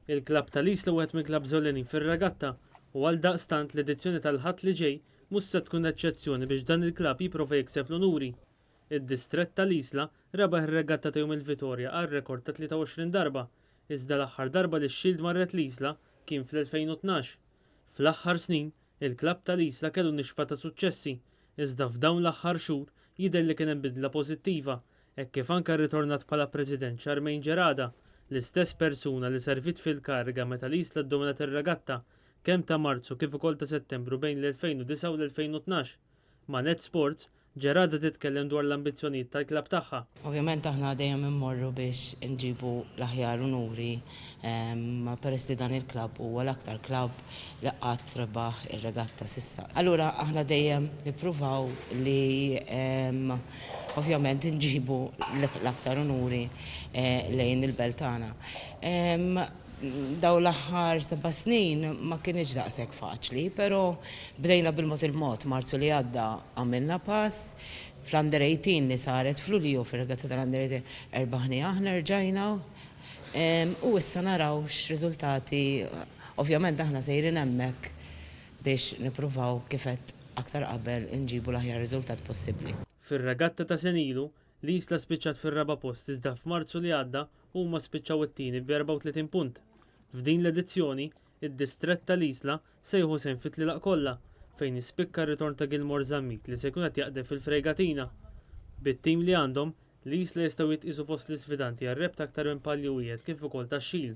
Il-klabb tal-Isla wieħed mill-klabb żewlenin fir-regatta u għaldaqstant l-edizzjoni tal-ħadd li ġej mhux se tkun eċċezzjoni biex dan il-klabb jipprova jikseb l-onuri. Id-distrett tal-Isla rebaħ ir-regatta ta' jum il-Vitorja għal rekord ta' 23 darba, iżda l-aħħar darba li x-Shield marret l-Isla kien fl-2012. Fl-aħħar snin, il-klabb tal-Isla kellu nixfa ta' suċċessi, iżda f'dawn l-aħħar xhur jidher li kien hemm bidla pożittiva, hekk kif anke rritornat bħala President Charmaine Ġerada, l-istess persuna li servit fil-kariga meta l-Isla ddominat ir-regatta kemm ta' Marzu kif ukoll ta' Settembru bejn l-2009 u l-2012. Ma' Net Sports, Ġerada titkellem dwar l-ambizzjonijiet tal-klabb tagħha. Ovvjament aħna dejjem immorru biex nġibu l-aħjar unuri, ma peress li dan il-klabb huwa l-aktar klabb li qatt rebaħ ir-regatta sissa. Allura aħna dejjem nippruvaw li ovvjament nġibu l-aktar unuri lejn il-belt tagħna. Daw l-aħħar 7 snin ma kienx daqshekk faċli, però bdejna bil-mod il-mod. Marzu li għadda għamilna pass, fl-Under 18 li saret f'Lulju fir-regatta tal-Under 18 erbaħni aħna rġajna u issa naraw x'riżultati. Ovvjament aħna sejrin hemmhekk biex nippruvaw kifet aktar qabel nġibu l-aħjar riżultat possibbli. Fir-regatta ta' senilu, l-Isla spiċċat fir-raba' post iżda f'Marzu li għadda huma spiċċaw it-tieni b'34 punt. F'din l-edizzjoni, id-distrett tal-Isla se jieħu sehem fit-tlielaq kollha fejn ispikka r-ritorn ta' Gilmore Zammit li se jkun qed jaqdef fil-fregatina. Bit-tim li għandhom, l-Isla jistgħu jitqisu fost l-isfidanti għar-rebta aktar minn palju wieħed kif ukoll tax-Shield.